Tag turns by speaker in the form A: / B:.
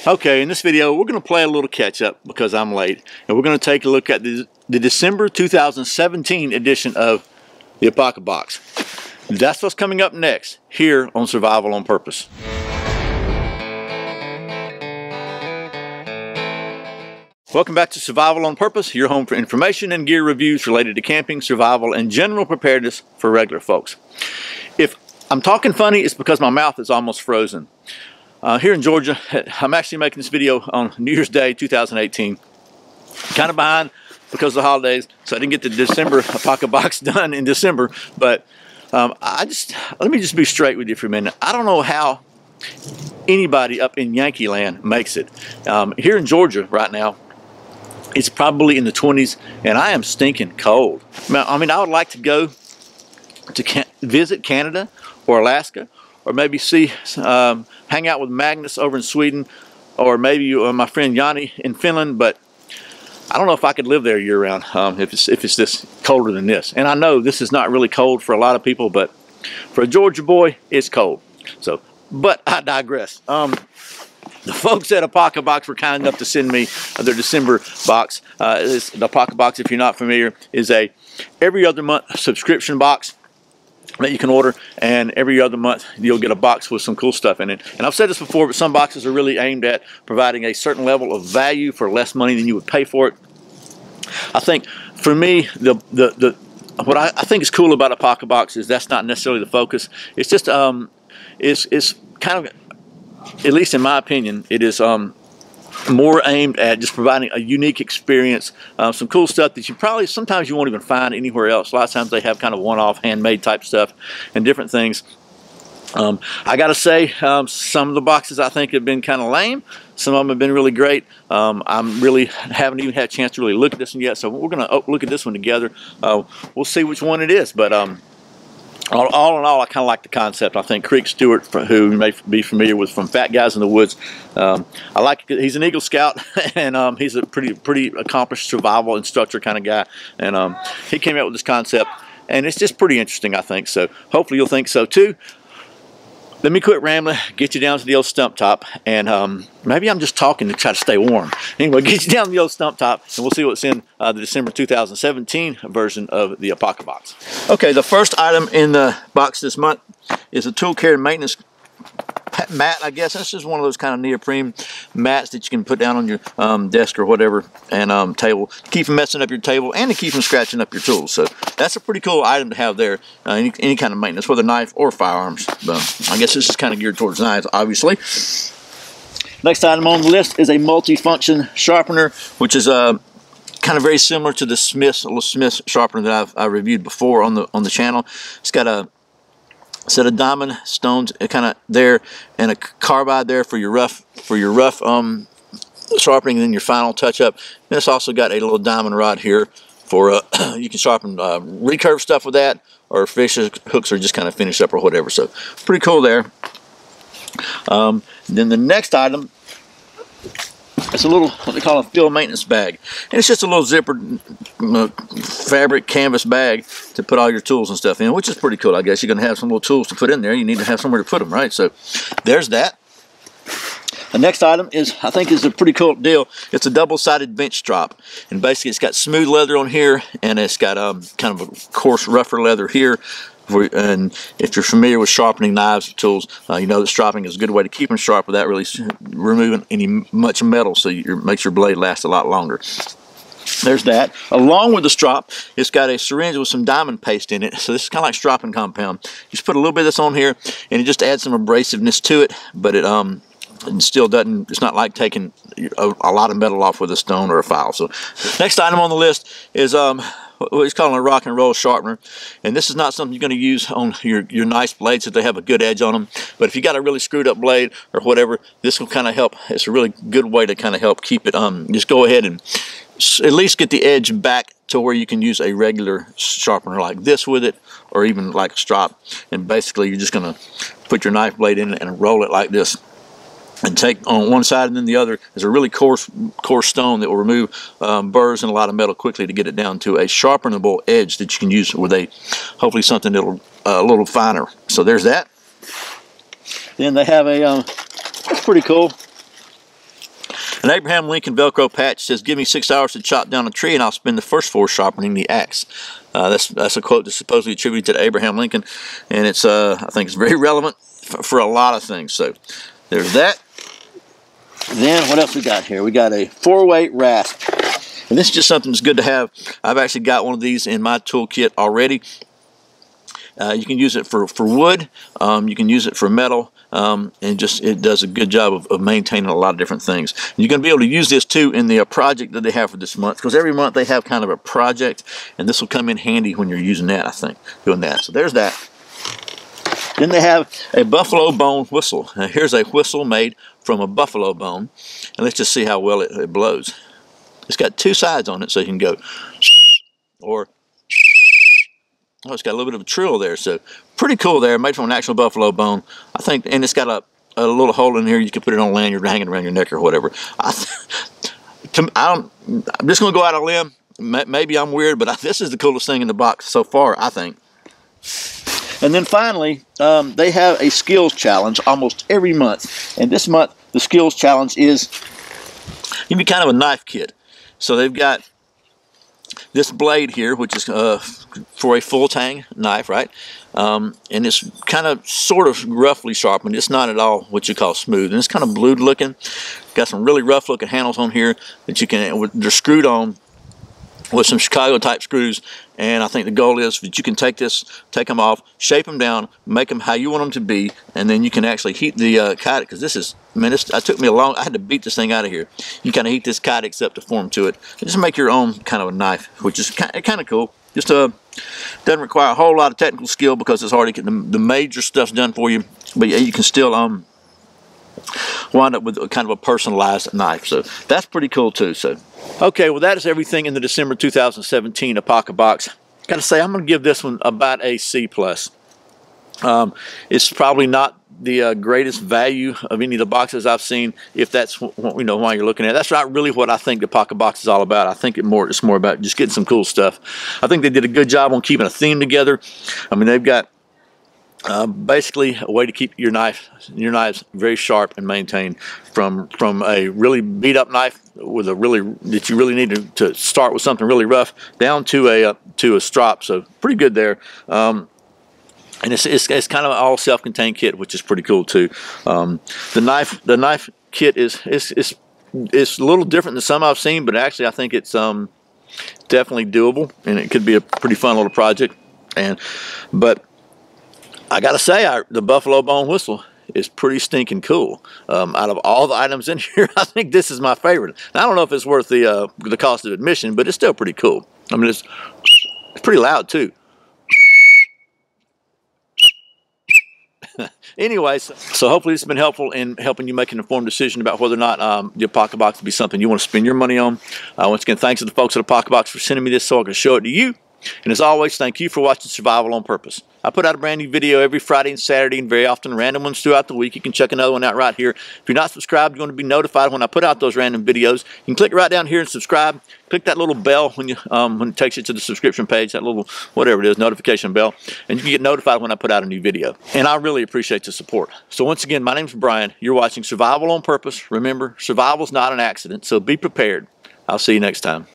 A: Okay, in this video we're going to play a little catch up because I'm late, and we're going to take a look at the December 2017 edition of the Apocabox. That's what's coming up next here on Survival on Purpose. Welcome back to Survival on Purpose, your home for information and gear reviews related to camping, survival, and general preparedness for regular folks. If I'm talking funny, it's because my mouth is almost frozen. Here in Georgia, I'm actually making this video on New Year's Day 2018. Kind of behind because of the holidays, so I didn't get the December Apocabox done in December. But let me just be straight with you for a minute. I don't know how anybody up in Yankee land makes it. Here in Georgia right now, it's probably in the 20s, and I am stinking cold. I mean, I would like to go to visit Canada or Alaska, or maybe hang out with Magnus over in Sweden, or maybe my friend Yanni in Finland. But I don't know if I could live there year round if it's this colder than this. And I know this is not really cold for a lot of people, but for a Georgia boy, it's cold. So, but I digress. The folks at Apocabox were kind enough to send me their December box. The Apocabox, if you're not familiar, is a every other month subscription box that you can order, and every other month you'll get a box with some cool stuff in it. And I've said this before, but some boxes are really aimed at providing a certain level of value for less money than you would pay for it. I think for me, what I think is cool about Apocabox is that's not necessarily the focus. It's just it's kind of, at least in my opinion, it is more aimed at just providing a unique experience, some cool stuff that sometimes you won't even find anywhere else. A lot of times they have kind of one-off handmade type stuff and different things. I gotta say, some of the boxes I think have been kind of lame. Some of them have been really great. Haven't even had a chance to really look at this one yet, so we're gonna look at this one together. We'll see which one it is, but all in all, I kind of like the concept. I think Creek Stewart, who you may be familiar with from Fat Guys in the Woods, I like. He's an Eagle Scout, and he's a pretty accomplished survival instructor kind of guy. And he came out with this concept, and it's just pretty interesting, I think. So hopefully you'll think so too. Let me quit rambling, get you down to the old stump top, and maybe I'm just talking to try to stay warm. Anyway, get you down to the old stump top, and we'll see what's in the December 2017 version of the Apocabox. Okay, the first item in the box this month is a tool care and maintenance mat, I guess. This is one of those kind of neoprene mats that you can put down on your desk or whatever, and table, to keep from messing up your table and to keep from scratching up your tools. So that's a pretty cool item to have there. Any kind of maintenance, whether knife or firearms. I guess this is kind of geared towards knives, obviously. Next item on the list is a multi-function sharpener, which is kind of very similar to the little Smith's sharpener that I've reviewed before on the channel. It's got a set of diamond stones kind of there, and a carbide there for your rough sharpening, and then your final touch up. And it's also got a little diamond rod here for you can sharpen recurve stuff with that, or fish hooks, or just kind of finish up or whatever. So pretty cool there. Then the next item, it's a little, what they call a field maintenance bag. And it's just a little zippered fabric canvas bag to put all your tools and stuff in, which is pretty cool, I guess. You're going to have some little tools to put in there. You need to have somewhere to put them, right? So there's that. The next item I think is a pretty cool deal. It's a double-sided bench strap. And basically it's got smooth leather on here, and it's got kind of a coarse, rougher leather here. And if you're familiar with sharpening knives or tools, you know that stropping is a good way to keep them sharp without really removing much metal, so it makes your blade last a lot longer. There's that. Along with the strop, it's got a syringe with some diamond paste in it. So this is kind of like stropping compound. You just put a little bit of this on here, and it just adds some abrasiveness to it, but it still doesn't, it's not like taking a lot of metal off with a stone or a file. So next item on the list is what he's calling a rock and roll sharpener, and this is not something you're going to use on your nice blades if they have a good edge on them. But if you got a really screwed up blade or whatever, this will kind of help. It's a really good way to kind of help keep it. Just go ahead and at least get the edge back to where you can use a regular sharpener like this with it, or even like a strop. And basically, you're just going to put your knife blade in it and roll it like this, and take on one side and then the other is a really coarse stone that will remove burrs and a lot of metal quickly to get it down to a sharpenable edge that you can use with hopefully something that'll a little finer. So there's that. Then they have a, that's pretty cool. An Abraham Lincoln Velcro patch says, "Give me 6 hours to chop down a tree, and I'll spend the first 4 sharpening the axe." That's a quote that's supposedly attributed to Abraham Lincoln, and it's I think it's very relevant for a lot of things. So there's that. Then what else we got here? We got a 4-weight rasp, and this is just something that's good to have. I've actually got one of these in my toolkit already. You can use it for wood, you can use it for metal, and it does a good job of maintaining a lot of different things. And you're going to be able to use this too in the project that they have for this month, because every month they have kind of a project, and this will come in handy when you're using that, I think, doing that. So there's that. Then they have a buffalo bone whistle. Now here's a whistle made from a buffalo bone, and let's just see how well it blows. It's got 2 sides on it, so you can go, or oh, it's got a little bit of a trill there, so pretty cool there, made from an actual buffalo bone, I think, and it's got a little hole in here. You can put it on a lanyard hanging around your neck or whatever. I'm just going to go out on a limb. Maybe I'm weird, but this is the coolest thing in the box so far, I think. And then finally, they have a skills challenge almost every month, and this month the skills challenge is give me kind of a knife kit. So they've got this blade here, which is for a full tang knife, right? And it's kind of sort of roughly sharpened. It's not at all what you call smooth, and it's kind of blued looking. Got some really rough looking handles on here that you can, they're screwed on with some Chicago type screws, and I think the goal is that you can take them off, shape them down, make them how you want them to be, and then you can actually heat the kydex, because this is, man, it took me I had to beat this thing out of here. You kind of heat this kydex up to form to it, and just make your own kind of a knife, which is kind of cool. Just doesn't require a whole lot of technical skill, because it's already the major stuff's done for you, but yeah, you can still wind up with kind of a personalized knife. So that's pretty cool too. So okay, well, that is everything in the December 2017 Apocabox. Gotta say, I'm gonna give this one about a C+. It's probably not the greatest value of any of the boxes I've seen, if that's why you're looking at it. That's not really what I think the Apocabox is all about. I think it's more about just getting some cool stuff. I think they did a good job on keeping a theme together. I mean, they've got basically a way to keep your knives very sharp and maintained, from a really beat up knife with that you really need to start with something really rough, down to a strop. So pretty good there. And it's kind of all self-contained kit, which is pretty cool too. The knife kit is a little different than some I've seen, but actually I think it's definitely doable, and it could be a pretty fun little project. But I gotta say, the buffalo bone whistle is pretty stinking cool. Out of all the items in here, I think this is my favorite. Now, I don't know if it's worth the cost of admission, but it's still pretty cool. I mean, it's pretty loud too. Anyways, so hopefully this has been helpful in helping you make an informed decision about whether or not the Apocabox would be something you want to spend your money on. Once again, thanks to the folks at Apocabox for sending me this so I can show it to you. And as always, thank you for watching Survival on Purpose. I put out a brand new video every Friday and Saturday, and very often random ones throughout the week. You can check another one out right here. If you're not subscribed, you're going to be notified when I put out those random videos. You can click right down here and subscribe. Click that little bell when it takes you to the subscription page, that little, whatever it is, notification bell, and you can get notified when I put out a new video. And I really appreciate the support. So once again, my name's Brian. You're watching Survival on Purpose. Remember, survival's not an accident, so be prepared. I'll see you next time.